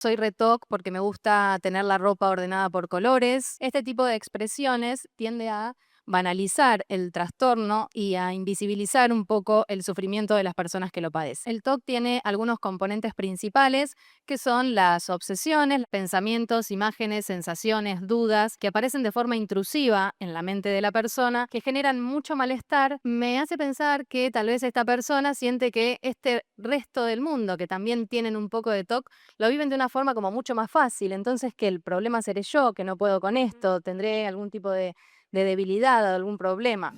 Soy re-TOC porque me gusta tener la ropa ordenada por colores. Este tipo de expresiones tiende a banalizar el trastorno y a invisibilizar un poco el sufrimiento de las personas que lo padecen. El TOC tiene algunos componentes principales que son las obsesiones, pensamientos, imágenes, sensaciones, dudas que aparecen de forma intrusiva en la mente de la persona, que generan mucho malestar. Me hace pensar que tal vez esta persona siente que este resto del mundo, que también tienen un poco de TOC, lo viven de una forma como mucho más fácil, entonces que el problema seré yo, que no puedo con esto, tendré algún tipo de debilidad o algún problema.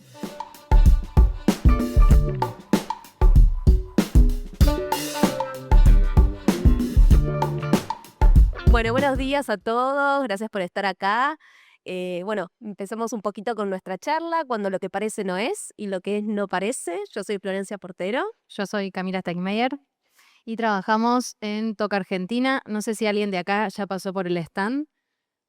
Bueno, buenos días a todos, gracias por estar acá. Bueno, empecemos un poquito con nuestra charla, cuando lo que parece no es y lo que es no parece. Yo soy Florencia Portero. Yo soy Camila Steinmeier y trabajamos en TOC Argentina. No sé si alguien de acá ya pasó por el stand.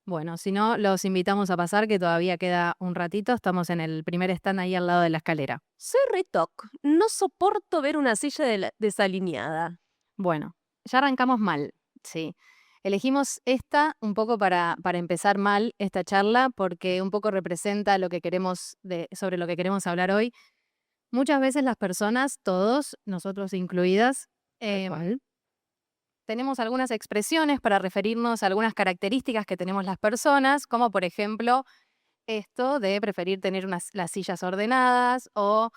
Bueno, si no, los invitamos a pasar, que todavía queda un ratito. Estamos en el primer stand ahí al lado de la escalera. Soy Retoc, no soporto ver una silla desalineada. Bueno, ya arrancamos mal, sí. Elegimos esta un poco para empezar mal esta charla, porque un poco representa lo que queremos sobre lo que queremos hablar hoy. Muchas veces las personas, todos, nosotros incluidas, Tal em, cual. tenemos algunas expresiones para referirnos a algunas características que tenemos las personas, como por ejemplo esto de preferir tener las sillas ordenadas, o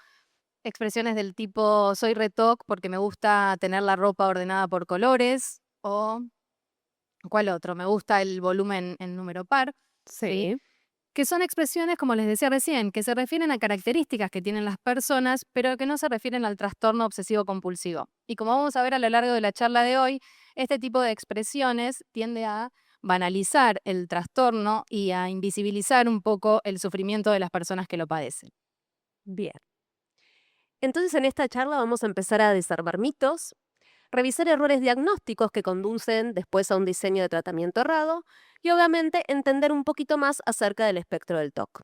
expresiones del tipo soy re-TOC porque me gusta tener la ropa ordenada por colores, o ¿cuál otro? Me gusta el volumen en número par, ¿sí? Sí. Que son expresiones, como les decía recién, que se refieren a características que tienen las personas, pero que no se refieren al trastorno obsesivo compulsivo. Y como vamos a ver a lo largo de la charla de hoy, este tipo de expresiones tiende a banalizar el trastorno y a invisibilizar un poco el sufrimiento de las personas que lo padecen. Bien. Entonces en esta charla vamos a empezar a desarmar mitos, revisar errores diagnósticos que conducen después a un diseño de tratamiento errado y obviamente entender un poquito más acerca del espectro del TOC.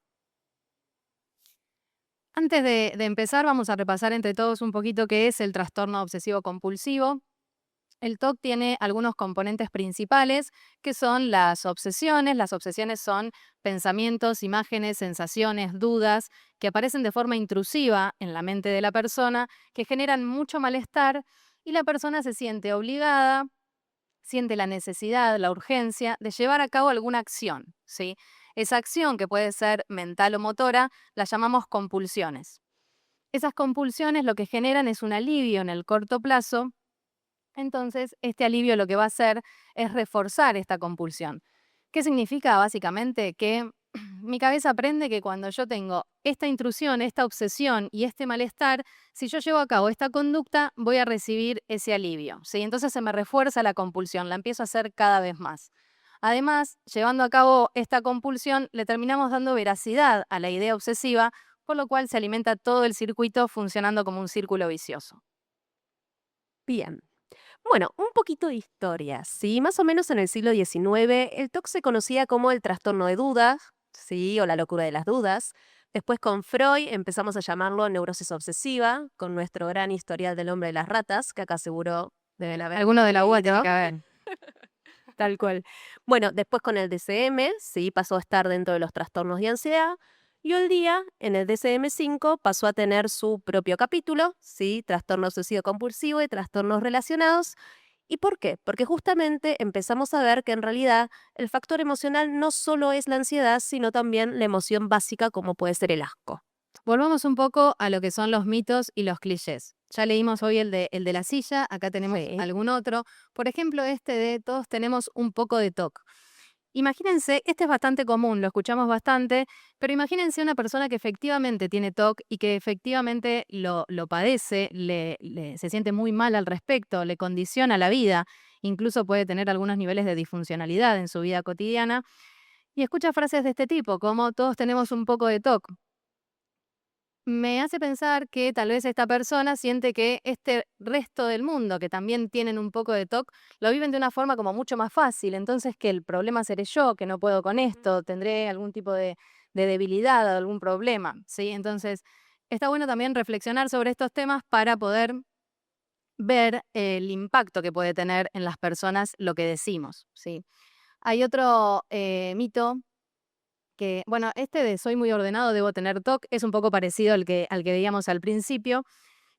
Antes de empezar, vamos a repasar entre todos un poquito qué es el trastorno obsesivo compulsivo. El TOC tiene algunos componentes principales que son las obsesiones. Las obsesiones son pensamientos, imágenes, sensaciones, dudas que aparecen de forma intrusiva en la mente de la persona, que generan mucho malestar y la persona se siente obligada, siente la necesidad, la urgencia de llevar a cabo alguna acción, ¿sí? Esa acción, que puede ser mental o motora, la llamamos compulsiones. Esas compulsiones lo que generan es un alivio en el corto plazo. Entonces, este alivio lo que va a hacer es reforzar esta compulsión. ¿Qué significa? Básicamente que mi cabeza aprende que cuando yo tengo esta intrusión, esta obsesión y este malestar, si yo llevo a cabo esta conducta, voy a recibir ese alivio, ¿sí? Entonces se me refuerza la compulsión, la empiezo a hacer cada vez más. Además, llevando a cabo esta compulsión, le terminamos dando veracidad a la idea obsesiva, por lo cual se alimenta todo el circuito funcionando como un círculo vicioso. Bien. Bueno, un poquito de historia, ¿sí? Más o menos en el siglo XIX, el TOC se conocía como el trastorno de dudas, ¿sí? O la locura de las dudas. Después con Freud empezamos a llamarlo neurosis obsesiva, con nuestro gran historial del hombre de las ratas, que acá seguro deben haber Alguno de la UBA tiene leído. que haber. Tal cual. Bueno, después con el DCM, sí, pasó a estar dentro de los trastornos de ansiedad. Y hoy día, en el DCM-5, pasó a tener su propio capítulo, sí, trastorno obsesivo compulsivo y trastornos relacionados. ¿Y por qué? Porque justamente empezamos a ver que en realidad el factor emocional no solo es la ansiedad, sino también la emoción básica como puede ser el asco. Volvamos un poco a lo que son los mitos y los clichés. Ya leímos hoy el de la silla, acá tenemos Sí. algún otro. Por ejemplo, este de todos tenemos un poco de TOC. Imagínense, este es bastante común, lo escuchamos bastante, pero imagínense una persona que efectivamente tiene TOC y que efectivamente lo padece, se siente muy mal al respecto, le condiciona la vida, incluso puede tener algunos niveles de disfuncionalidad en su vida cotidiana, y escucha frases de este tipo, como todos tenemos un poco de TOC. Me hace pensar que tal vez esta persona siente que este resto del mundo, que también tienen un poco de TOC, lo viven de una forma como mucho más fácil, entonces que el problema seré yo, que no puedo con esto, tendré algún tipo de debilidad o algún problema, ¿sí? Entonces, está bueno también reflexionar sobre estos temas para poder ver el impacto que puede tener en las personas lo que decimos, ¿sí? Hay otro mito que, bueno, este de soy muy ordenado, debo tener TOC, es un poco parecido al que veíamos al principio.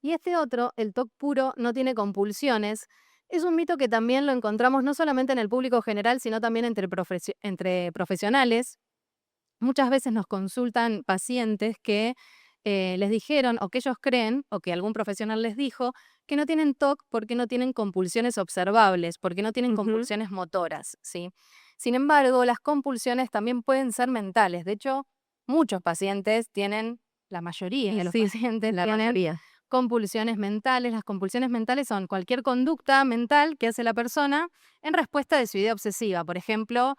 Y este otro, el TOC puro, no tiene compulsiones. Es un mito que también lo encontramos no solamente en el público general, sino también entre profesionales. Muchas veces nos consultan pacientes que les dijeron o que ellos creen o que algún profesional les dijo que no tienen TOC porque no tienen compulsiones observables, porque no tienen Ujú. compulsiones motoras, ¿sí? Sin embargo, las compulsiones también pueden ser mentales. De hecho, muchos pacientes tienen, la mayoría Y de los sí, pacientes la tienen mayoría. compulsiones mentales. Las compulsiones mentales son cualquier conducta mental que hace la persona en respuesta de su idea obsesiva. Por ejemplo,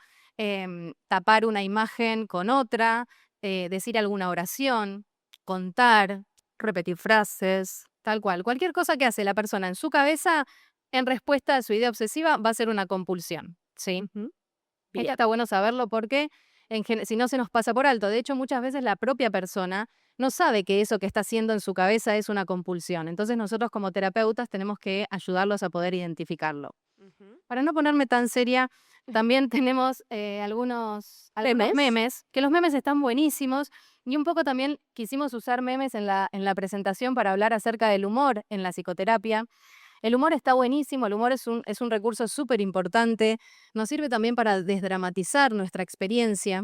tapar una imagen con otra, decir alguna oración, contar, Repetir frases. tal cual. Cualquier cosa que hace la persona en su cabeza en respuesta a su idea obsesiva va a ser una compulsión, ¿sí? Ujú. Esto Bien. está bueno saberlo porque si no se nos pasa por alto. De hecho, muchas veces la propia persona no sabe que eso que está haciendo en su cabeza es una compulsión. Entonces nosotros como terapeutas tenemos que ayudarlos a poder identificarlo. Ujú. Para no ponerme tan seria, también tenemos algunos ¿Memes? memes, que los memes están buenísimos y un poco también quisimos usar memes en la presentación para hablar acerca del humor en la psicoterapia. El humor está buenísimo, el humor es un recurso súper importante, nos sirve también para desdramatizar nuestra experiencia,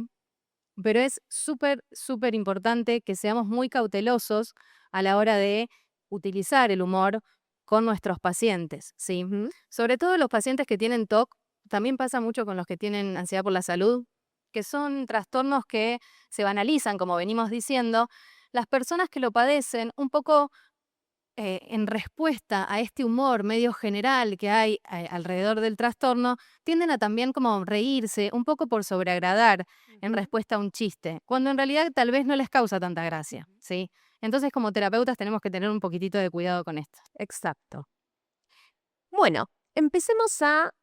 pero es súper, súper importante que seamos muy cautelosos a la hora de utilizar el humor con nuestros pacientes, ¿sí? Ujú. Sobre todo los pacientes que tienen TOC, también pasa mucho con los que tienen ansiedad por la salud, que son trastornos que se banalizan, como venimos diciendo. Las personas que lo padecen, un poco en respuesta a este humor medio general que hay alrededor del trastorno, tienden a también como reírse, un poco por sobreagradar en Ujú. respuesta a un chiste, cuando en realidad tal vez no les causa tanta gracia, ¿sí? Entonces, como terapeutas tenemos que tener un poquitito de cuidado con esto. Exacto. Bueno,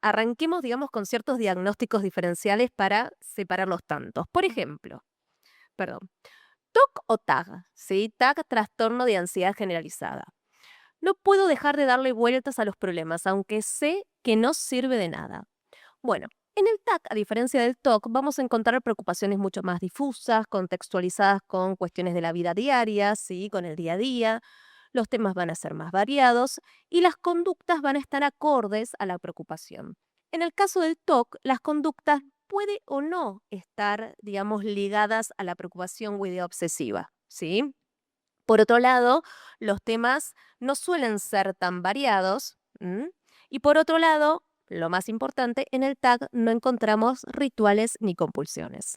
arranquemos, digamos, con ciertos diagnósticos diferenciales para separar los tantos. Por ejemplo, perdón, TOC o TAG, ¿sí? TAG, trastorno de ansiedad generalizada. No puedo dejar de darle vueltas a los problemas, aunque sé que no sirve de nada. Bueno, en el TAC, a diferencia del TOC, vamos a encontrar preocupaciones mucho más difusas, contextualizadas con cuestiones de la vida diaria, ¿sí? Con el día a día. Los temas van a ser más variados y las conductas van a estar acordes a la preocupación. En el caso del TOC, las conductas puede o no estar, digamos, ligadas a la preocupación o idea obsesiva, ¿sí? Por otro lado, los temas no suelen ser tan variados. ¿M? Y por otro lado, lo más importante, en el TAG no encontramos rituales ni compulsiones.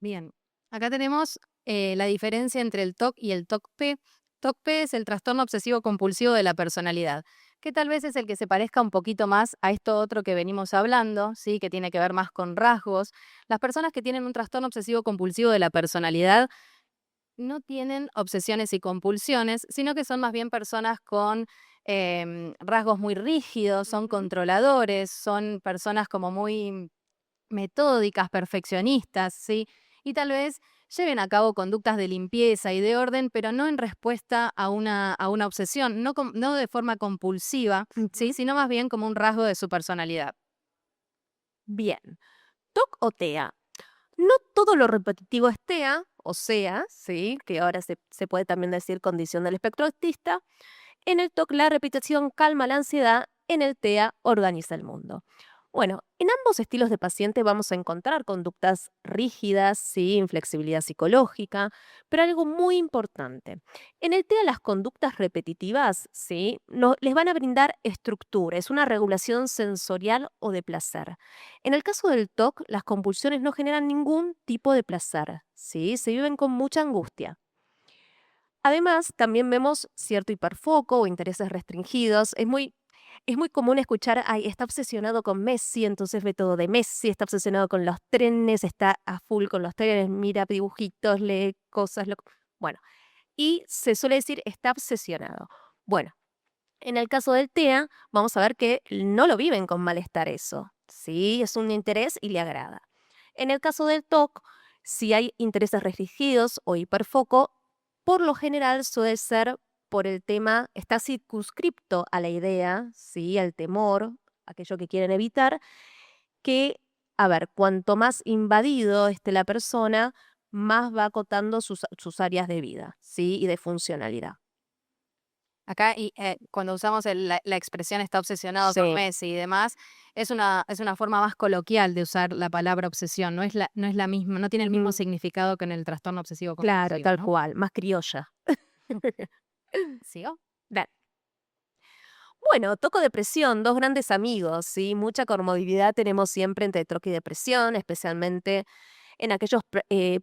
Bien, acá tenemos la diferencia entre el TOC y el TOC-P. TOC-P es el trastorno obsesivo compulsivo de la personalidad, que tal vez es el que se parezca un poquito más a esto otro que venimos hablando, ¿sí? Que tiene que ver más con rasgos. Las personas que tienen un trastorno obsesivo compulsivo de la personalidad no tienen obsesiones y compulsiones, sino que son más bien personas con rasgos muy rígidos, son Ujú. controladores, son personas como muy metódicas, perfeccionistas, ¿sí? Y tal vez lleven a cabo conductas de limpieza y de orden, pero no en respuesta a una obsesión, no de forma compulsiva, ¿sí? Ujú. Sino más bien como un rasgo de su personalidad. Bien. TOC o TEA. No todo lo repetitivo es TEA, o sea, ¿sí? Que ahora se puede también decir condición del espectro autista. En el TOC la repetición calma la ansiedad, en el TEA organiza el mundo. Bueno, en ambos estilos de paciente vamos a encontrar conductas rígidas, sí, inflexibilidad psicológica, pero algo muy importante. En el TEA las conductas repetitivas, sí, no, les van a brindar estructura, es una regulación sensorial o de placer. En el caso del TOC, las compulsiones no generan ningún tipo de placer, sí, se viven con mucha angustia. Además, también vemos cierto hiperfoco o intereses restringidos. Es muy común escuchar, ay, está obsesionado con Messi, entonces ve todo de Messi, está obsesionado con los trenes, está a full con los trenes, mira dibujitos, lee cosas. Bueno, y se suele decir está obsesionado. Bueno, en el caso del TEA, vamos a ver que no lo viven con malestar eso. Sí, es un interés y le agrada. En el caso del TOC, si hay intereses restringidos o hiperfoco, por lo general suele ser por el tema, está circunscripto a la idea, ¿sí? Al temor, aquello que quieren evitar, que, a ver, cuanto más invadido esté la persona, más va acotando sus áreas de vida, ¿sí? Y de funcionalidad. Acá, y cuando usamos la expresión está obsesionado con Sí, Messi y demás, es una forma más coloquial de usar la palabra obsesión, no es la misma, no tiene el mismo ujú, significado que en el trastorno obsesivo claro, compulsivo, tal ¿no? cual, más criolla. ¿Sigo? Dale. Bueno, TOC o depresión, dos grandes amigos, ¿sí? Mucha comorbilidad tenemos siempre entre TOC y depresión, especialmente en aquellos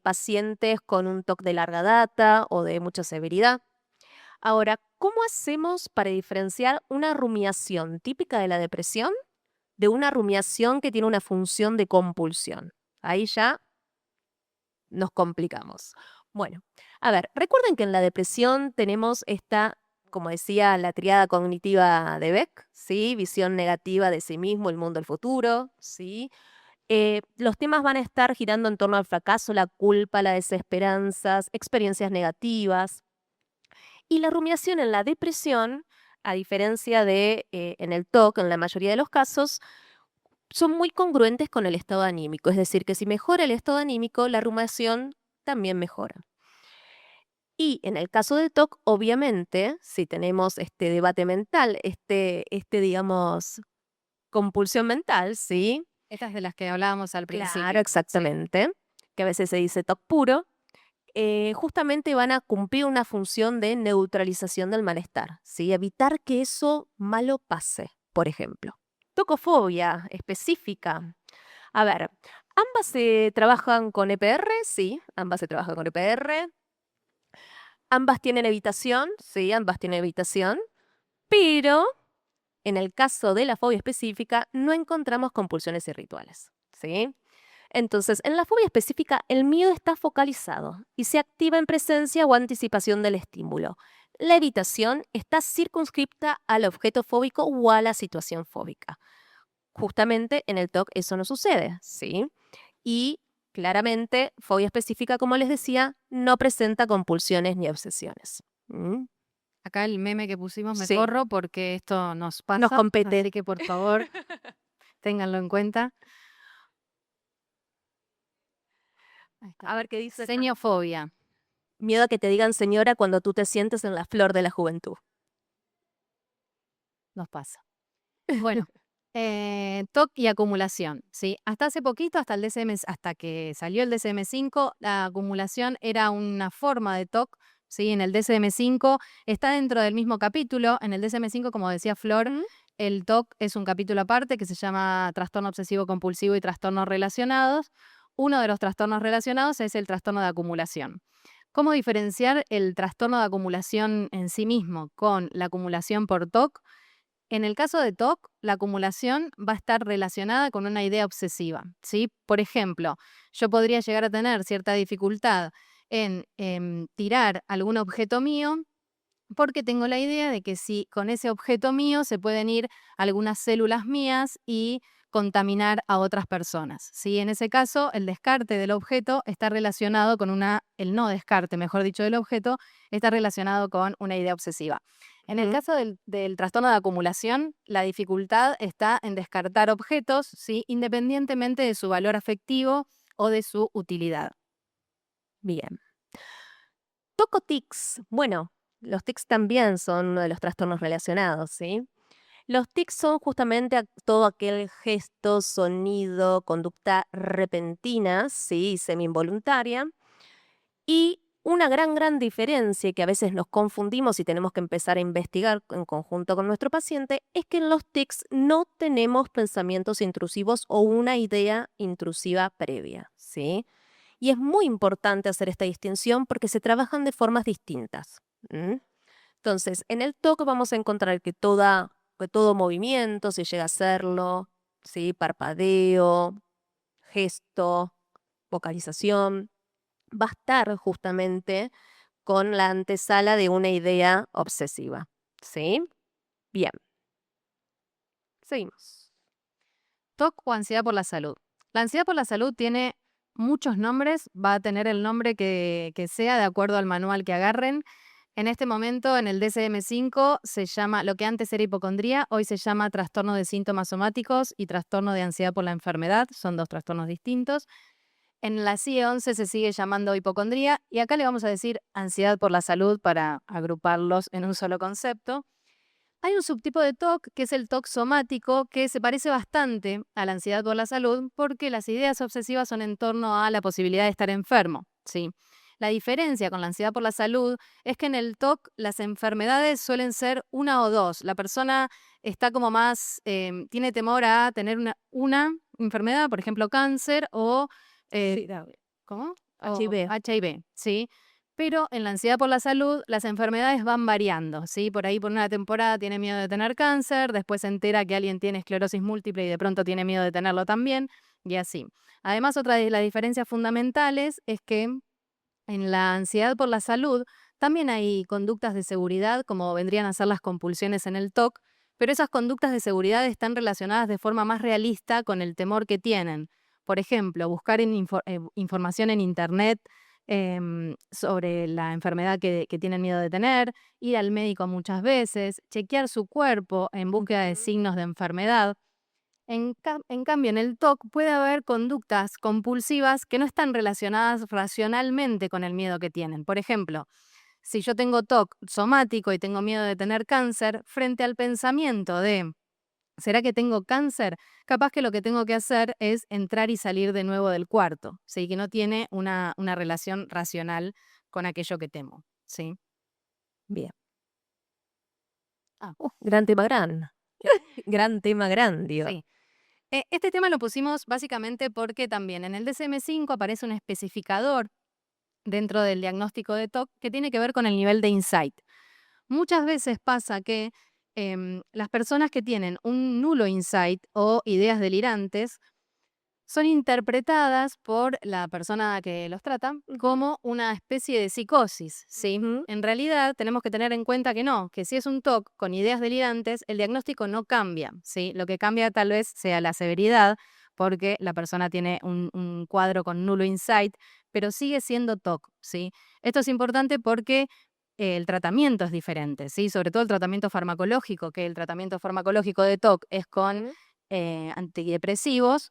pacientes con un TOC de larga data o de mucha severidad. Ahora, ¿cómo hacemos para diferenciar una rumiación típica de la depresión de una rumiación que tiene una función de compulsión? Ahí ya nos complicamos. Bueno, a ver, recuerden que en la depresión tenemos esta, como decía, la triada cognitiva de Beck, ¿sí? Visión negativa de sí mismo, el mundo, el futuro, ¿sí? Los temas van a estar girando en torno al fracaso, la culpa, las desesperanzas, experiencias negativas. Y la rumiación en la depresión, a diferencia de en el TOC, en la mayoría de los casos, son muy congruentes con el estado anímico. Es decir, que si mejora el estado anímico, la rumiación también mejora. Y en el caso del TOC, obviamente, si tenemos este debate mental, digamos, compulsión mental, ¿sí? Estas de las que hablábamos al Claro, principio. Sí. exactamente, que a veces se dice TOC puro, justamente van a cumplir una función de neutralización del malestar, ¿sí? Evitar que eso malo pase, por ejemplo. Tocofobia específica. A ver, ambas se trabajan con EPR, sí, ambas se trabajan con EPR. Ambas tienen evitación, sí, ambas tienen evitación, pero en el caso de la fobia específica no encontramos compulsiones y rituales, ¿sí? Entonces, en la fobia específica, el miedo está focalizado y se activa en presencia o anticipación del estímulo. La evitación está circunscripta al objeto fóbico o a la situación fóbica. Justamente en el TOC eso no sucede, ¿sí? Y claramente, fobia específica, como les decía, no presenta compulsiones ni obsesiones. ¿Mm? Acá el meme que pusimos me Sí, corro porque esto nos nos pasa, compete. así que por favor, ténganlo en cuenta. Ahí está. A ver qué dice. Seniofobia, Miedo a que te digan señora cuando tú te sientes en la flor de la juventud. nos pasa. Bueno, TOC y acumulación, ¿sí? Hasta hace poquito, hasta que salió el DSM-5, la acumulación era una forma de TOC, ¿sí? En el DSM-5 está dentro del mismo capítulo. En el DSM-5, como decía Flor, ¿Mm? el TOC es un capítulo aparte que se llama trastorno obsesivo compulsivo y trastornos relacionados. Uno de los trastornos relacionados es el trastorno de acumulación. ¿Cómo diferenciar el trastorno de acumulación en sí mismo con la acumulación por TOC? En el caso de TOC, la acumulación va a estar relacionada con una idea obsesiva, ¿sí? Por ejemplo, yo podría llegar a tener cierta dificultad en tirar algún objeto mío porque tengo la idea de que si con ese objeto mío se pueden ir algunas células mías y contaminar a otras personas, ¿sí? En ese caso, el descarte del objeto está relacionado con el no descarte, mejor dicho, del objeto, está relacionado con una idea obsesiva. En el Ujú. caso del trastorno de acumulación, la dificultad está en descartar objetos, ¿sí? Independientemente de su valor afectivo o de su utilidad. Bien. Toco tics. Bueno, los tics también son uno de los trastornos relacionados, ¿sí? Los tics son justamente todo aquel gesto, sonido, conducta repentina, sí, semi-involuntaria. Y una gran diferencia y que a veces nos confundimos y tenemos que empezar a investigar en conjunto con nuestro paciente es que en los tics no tenemos pensamientos intrusivos o una idea intrusiva previa, ¿sí? Y es muy importante hacer esta distinción porque se trabajan de formas distintas. ¿M? Entonces, en el TOC vamos a encontrar que todo movimiento, si llega a hacerlo, ¿sí? Parpadeo, gesto, vocalización, va a estar justamente con la antesala de una idea obsesiva. ¿Sí? Bien, seguimos. TOC o ansiedad por la salud. La ansiedad por la salud tiene muchos nombres, va a tener el nombre que sea de acuerdo al manual que agarren. En este momento, en el DSM-5 se llama, lo que antes era hipocondría, hoy se llama trastorno de síntomas somáticos y trastorno de ansiedad por la enfermedad. Son dos trastornos distintos. En la CIE-11 se sigue llamando hipocondría y acá le vamos a decir ansiedad por la salud para agruparlos en un solo concepto. Hay un subtipo de TOC que es el TOC somático, que se parece bastante a la ansiedad por la salud porque las ideas obsesivas son en torno a la posibilidad de estar enfermo, ¿sí? La diferencia con la ansiedad por la salud es que en el TOC las enfermedades suelen ser una o dos. La persona está como más, tiene temor a tener una enfermedad, por ejemplo, cáncer o Sí, ¿cómo? HIV. HIV, ¿sí? Pero en la ansiedad por la salud, las enfermedades van variando, ¿sí? Por ahí por una temporada tiene miedo de tener cáncer, después se entera que alguien tiene esclerosis múltiple y de pronto tiene miedo de tenerlo también, y así. Además, otra de las diferencias fundamentales es que en la ansiedad por la salud también hay conductas de seguridad, como vendrían a ser las compulsiones en el TOC, pero esas conductas de seguridad están relacionadas de forma más realista con el temor que tienen. Por ejemplo, buscar información en Internet sobre la enfermedad que tienen miedo de tener, ir al médico muchas veces, chequear su cuerpo en búsqueda de Ujú. signos de enfermedad. En cambio, en el TOC puede haber conductas compulsivas que no están relacionadas racionalmente con el miedo que tienen. Por ejemplo, si yo tengo TOC somático y tengo miedo de tener cáncer, frente al pensamiento de ¿será que tengo cáncer? Capaz que lo que tengo que hacer es entrar y salir de nuevo del cuarto, ¿sí? Que no tiene una relación racional con aquello que temo, ¿sí? Bien. Ah, Gran tema, gran. Gran tema, gran, digo. sí. Este tema lo pusimos básicamente porque también en el DSM-5 aparece un especificador dentro del diagnóstico de TOC que tiene que ver con el nivel de insight. Muchas veces pasa que las personas que tienen un nulo insight o ideas delirantes son interpretadas por la persona que los trata como una especie de psicosis, ¿sí? Ujú. En realidad tenemos que tener en cuenta que no, que si es un TOC con ideas delirantes, el diagnóstico no cambia, ¿sí? Lo que cambia tal vez sea la severidad, porque la persona tiene un cuadro con nulo insight, pero sigue siendo TOC, ¿sí? Esto es importante porque el tratamiento es diferente, ¿sí? Sobre todo el tratamiento farmacológico, que el tratamiento farmacológico de TOC es con Ujú. antidepresivos,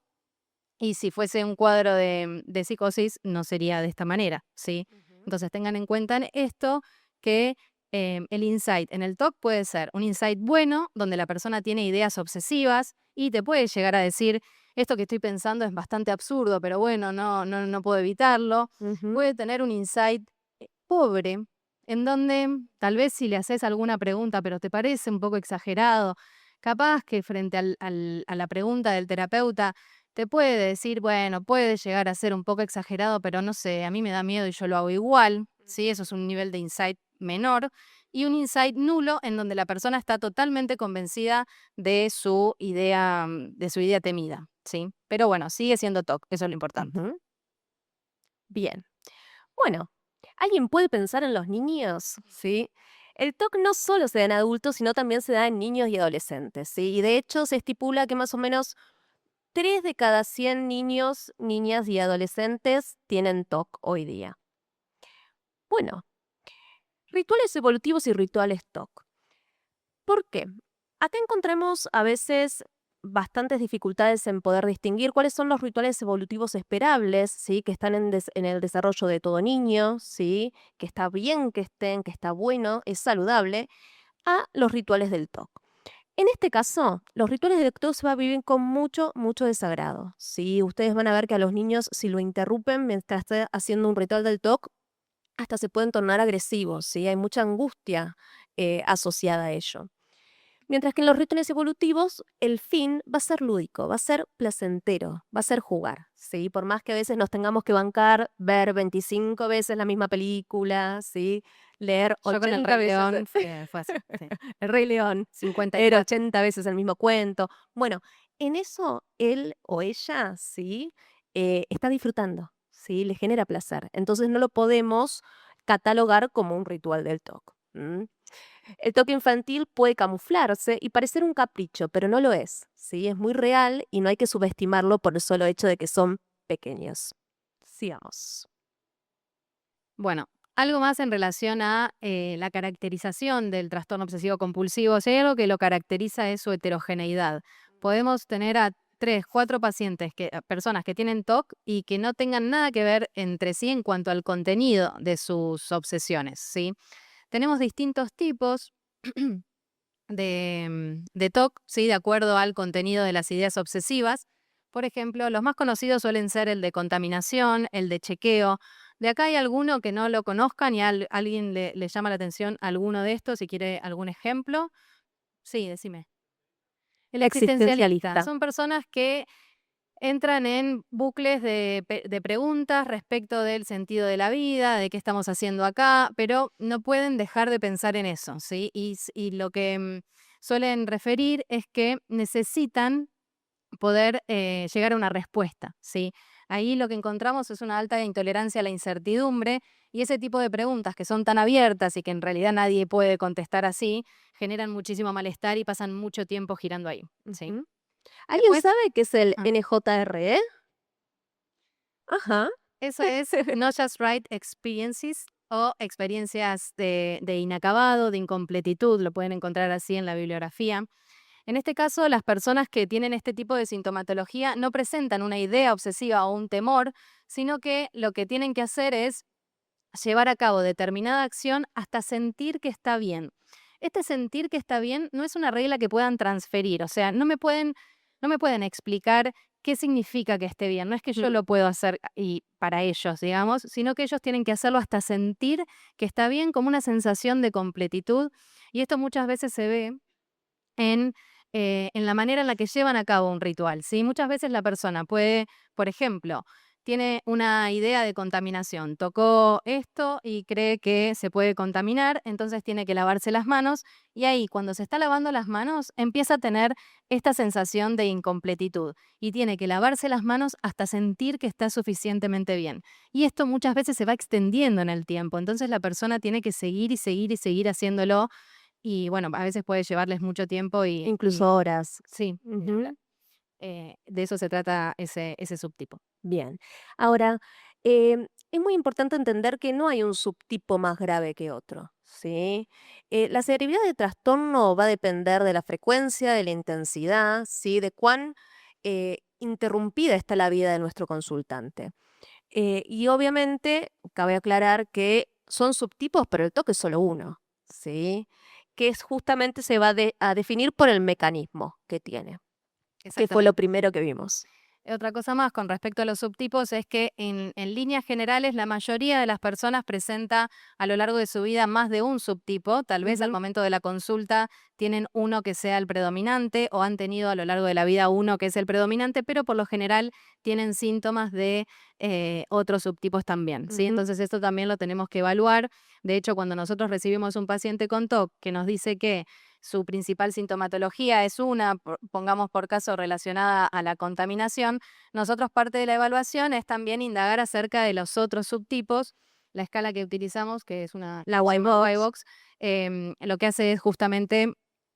y si fuese un cuadro de psicosis, no sería de esta manera, ¿sí? Ujú. Entonces tengan en cuenta en esto que el insight en el TOC puede ser un insight bueno, donde la persona tiene ideas obsesivas y te puede llegar a decir, esto que estoy pensando es bastante absurdo, pero bueno, no puedo evitarlo. Ujú. Puede tener un insight pobre, en donde tal vez si le haces alguna pregunta, pero te parece un poco exagerado, capaz que frente a la pregunta del terapeuta, te puede decir, bueno, puede llegar a ser un poco exagerado, pero no sé, a mí me da miedo y yo lo hago igual, ¿sí? Eso es un nivel de insight menor. Y un insight nulo en donde la persona está totalmente convencida de su idea temida, ¿sí? Pero bueno, sigue siendo TOC, eso es lo importante. Ujú. Bien. Bueno, ¿alguien puede pensar en los niños? Sí. El TOC no solo se da en adultos, sino también se da en niños y adolescentes, ¿sí? Y de hecho se estipula que más o menos 3 de cada 100 niños, niñas y adolescentes tienen TOC hoy día. Bueno, rituales evolutivos y rituales TOC. ¿Por qué? Acá encontramos a veces bastantes dificultades en poder distinguir cuáles son los rituales evolutivos esperables, ¿sí? Que están en el desarrollo de todo niño, ¿sí? Que está bien que estén, que está bueno, es saludable, a los rituales del TOC. En este caso, los rituales del TOC se va a vivir con mucho, mucho desagrado. ¿Sí? Ustedes van a ver que a los niños, si lo interrumpen mientras está haciendo un ritual del TOC, hasta se pueden tornar agresivos, ¿sí? Hay mucha angustia asociada a ello. Mientras que en los rituales evolutivos, el fin va a ser lúdico, va a ser placentero, va a ser jugar, ¿sí? Por más que a veces nos tengamos que bancar, ver 25 veces la misma película, ¿sí? Leer Yo con el 80 Rey veces León fue así, sí. El Rey León, leer 54. 80 veces el mismo cuento. Bueno, en eso él o ella, ¿sí? Está disfrutando, ¿sí? Le genera placer. Entonces no lo podemos catalogar como un ritual del TOC. El toque infantil puede camuflarse y parecer un capricho, pero no lo es, ¿sí? Es muy real y no hay que subestimarlo por el solo hecho de que son pequeños. Sigamos. Bueno, Algo más en relación a la caracterización del trastorno obsesivo compulsivo. Si hay algo que lo caracteriza es su heterogeneidad. Podemos tener a 3, 4 pacientes, personas que tienen TOC y que no tengan nada que ver entre sí en cuanto al contenido de sus obsesiones, ¿sí? Tenemos distintos tipos de TOC, ¿sí? De acuerdo al contenido de las ideas obsesivas. Por ejemplo, los más conocidos suelen ser el de contaminación, el de chequeo. De acá hay alguno que no lo conozcan y alguien le llama la atención alguno de estos, si quiere algún ejemplo. Sí, decime. El existencialista. Existencialista. Son personas que entran en bucles de preguntas respecto del sentido de la vida, de qué estamos haciendo acá, pero no pueden dejar de pensar en eso, ¿sí? Y lo que suelen referir es que necesitan poder llegar a una respuesta, ¿sí? Ahí lo que encontramos es una alta intolerancia a la incertidumbre y ese tipo de preguntas que son tan abiertas y que en realidad nadie puede contestar así, generan muchísimo malestar y pasan mucho tiempo girando ahí, ¿sí? Ujú. ¿Alguien Después, sabe qué es el ah, NJRE? Ajá. eso es Not Just Right Experiences o experiencias de inacabado, de incompletitud, lo pueden encontrar así en la bibliografía. En este caso, las personas que tienen este tipo de sintomatología no presentan una idea obsesiva o un temor, sino que lo que tienen que hacer es llevar a cabo determinada acción hasta sentir que está bien. Este sentir que está bien no es una regla que puedan transferir, o sea, no me pueden explicar qué significa que esté bien. No es que yo Mm, lo puedo hacer y para ellos, digamos, sino que ellos tienen que hacerlo hasta sentir que está bien, como una sensación de completitud. Y esto muchas veces se ve en, en la manera en la que llevan a cabo un ritual, ¿sí? Muchas veces la persona puede, por ejemplo, tiene una idea de contaminación, tocó esto y cree que se puede contaminar, entonces tiene que lavarse las manos y ahí cuando se está lavando las manos empieza a tener esta sensación de incompletitud y tiene que lavarse las manos hasta sentir que está suficientemente bien. Y esto muchas veces se va extendiendo en el tiempo, entonces la persona tiene que seguir y seguir y seguir haciéndolo y bueno, a veces puede llevarles mucho tiempo y incluso horas. sí, ni hablar. Ujú. De eso se trata ese subtipo. Bien. Ahora, es muy importante entender que no hay un subtipo más grave que otro, ¿sí? La severidad de trastorno va a depender de la frecuencia, de la intensidad, ¿sí? De cuán interrumpida está la vida de nuestro consultante. Y obviamente, cabe aclarar que son subtipos, pero el toque es solo uno, ¿sí? Que es justamente se va a definir por el mecanismo que tiene, que fue lo Exactamente. primero que vimos. Otra cosa más con respecto a los subtipos es que en líneas generales la mayoría de las personas presenta a lo largo de su vida más de un subtipo. Tal vez al Ujú. momento de la consulta tienen uno que sea el predominante o han tenido a lo largo de la vida uno que es el predominante, pero por lo general tienen síntomas de otros subtipos también, ¿sí? Ujú. Entonces esto también lo tenemos que evaluar. De hecho, cuando nosotros recibimos un paciente con TOC que nos dice que su principal sintomatología es una, pongamos por caso, relacionada a la contaminación, nosotros parte de la evaluación es también indagar acerca de los otros subtipos. La escala que utilizamos, que es una La se white llama box. Y-Box, lo que hace es justamente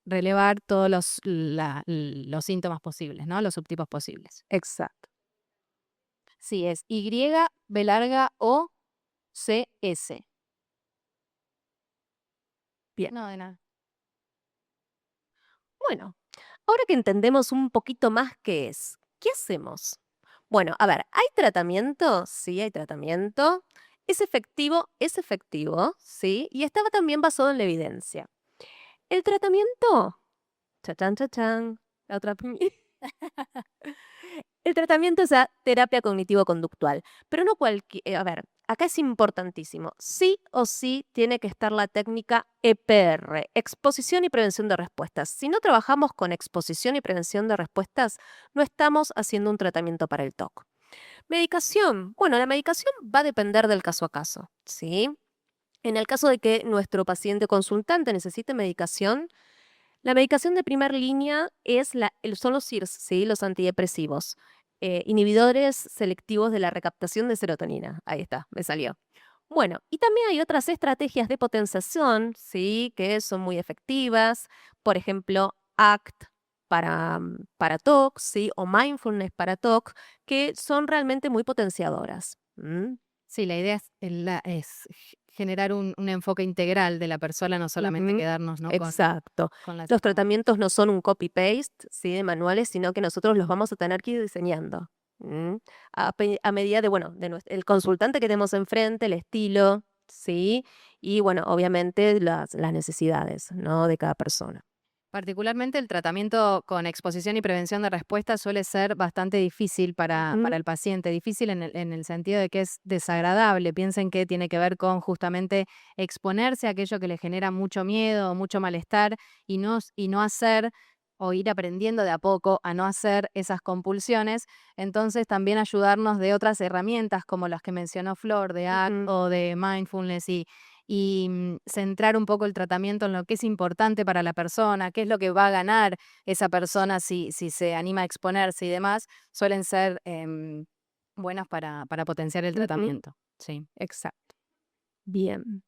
relevar todos los síntomas posibles, ¿no? Los subtipos posibles. Exacto. Sí, es Y, B larga, O, C, S. Bien. No, de nada. Bueno, ahora que entendemos un poquito más qué es, ¿qué hacemos? Bueno, a ver, ¿hay tratamiento? Sí, hay tratamiento. Es efectivo, sí, y estaba también basado en la evidencia. El tratamiento, chachán, chachán, la otra el tratamiento es la terapia cognitivo-conductual, pero no cualquier, a ver, acá es importantísimo, sí o sí tiene que estar la técnica EPR, exposición y prevención de respuestas. Si no trabajamos con exposición y prevención de respuestas, no estamos haciendo un tratamiento para el TOC. Medicación, bueno, la medicación va a depender del caso a caso, ¿sí? En el caso de que nuestro paciente consultante necesite medicación, la medicación de primera línea son los SIRS, ¿sí? Los antidepresivos, inhibidores selectivos de la recaptación de serotonina. Ahí está, me salió. Bueno, y también hay otras estrategias de potenciación, ¿sí? Que son muy efectivas. Por ejemplo, ACT para TOC, ¿sí? O Mindfulness para TOC, que son realmente muy potenciadoras. ¿Mm? Sí, la idea es generar un enfoque integral de la persona, no solamente Ujú, quedarnos, ¿no? exacto. con la Los psicóloga. tratamientos no son un copy-paste, ¿sí? De manuales, sino que nosotros los vamos a tener que ir diseñando. ¿M? A medida de, bueno, el consultante que tenemos enfrente, el estilo, ¿sí? Y bueno, obviamente las necesidades, ¿no? De cada persona. Particularmente el tratamiento con exposición y prevención de respuesta suele ser bastante difícil para Ujú, el paciente, difícil en el sentido de que es desagradable. Piensen que tiene que ver con justamente exponerse a aquello que le genera mucho miedo o mucho malestar y no hacer o ir aprendiendo de a poco a no hacer esas compulsiones. Entonces también ayudarnos de otras herramientas como las que mencionó Flor, de ACT ujú, o de mindfulness centrar un poco el tratamiento en lo que es importante para la persona, qué es lo que va a ganar esa persona si se anima a exponerse y demás, suelen ser buenas para potenciar el ujú, tratamiento. Sí. exacto. Bien.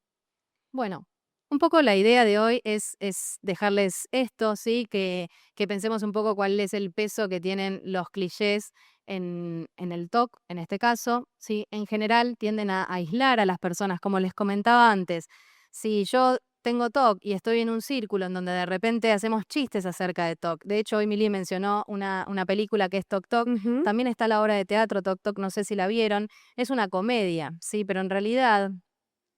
Bueno, un poco la idea de hoy es dejarles esto, ¿sí? Que pensemos un poco cuál es el peso que tienen los clichés en el TOC, en este caso, ¿sí? En general tienden a aislar a las personas, como les comentaba antes. Si yo tengo TOC y estoy en un círculo en donde de repente hacemos chistes acerca de TOC, de hecho hoy Mili mencionó una película que es Toc Toc, Ujú, también está la obra de teatro Toc Toc, no sé si la vieron, es una comedia, ¿sí? Pero en realidad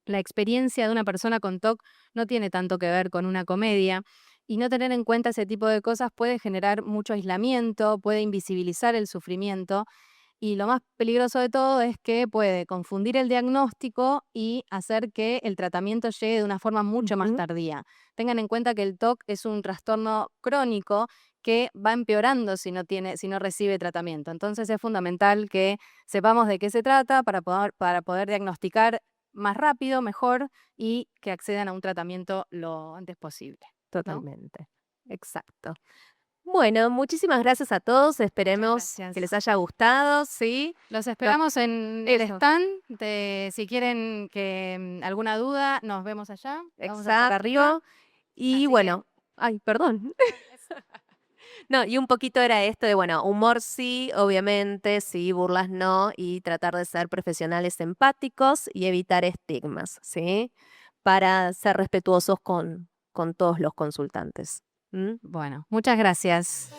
la experiencia de una persona con TOC no tiene tanto que ver con una comedia y no tener en cuenta ese tipo de cosas puede generar mucho aislamiento, puede invisibilizar el sufrimiento y lo más peligroso de todo es que puede confundir el diagnóstico y hacer que el tratamiento llegue de una forma mucho más ujú. tardía. Tengan en cuenta que el TOC es un trastorno crónico que va empeorando si no recibe tratamiento. Entonces es fundamental que sepamos de qué se trata para poder diagnosticar más rápido, mejor y que accedan a un tratamiento lo antes posible, ¿no? Totalmente. Exacto. Bueno, muchísimas gracias a todos. Muchas Esperemos que les gracias. haya gustado, ¿sí? Los No, esperamos en el eso, stand si quieren alguna duda, nos vemos allá. Vamos a estar arriba, exacto. Y así que bueno, ay, perdón. eso. No, y un poquito era esto de, bueno, humor sí, obviamente, sí, burlas no, y tratar de ser profesionales empáticos y evitar estigmas, ¿sí? Para ser respetuosos con todos los consultantes. ¿M? Bueno, muchas gracias.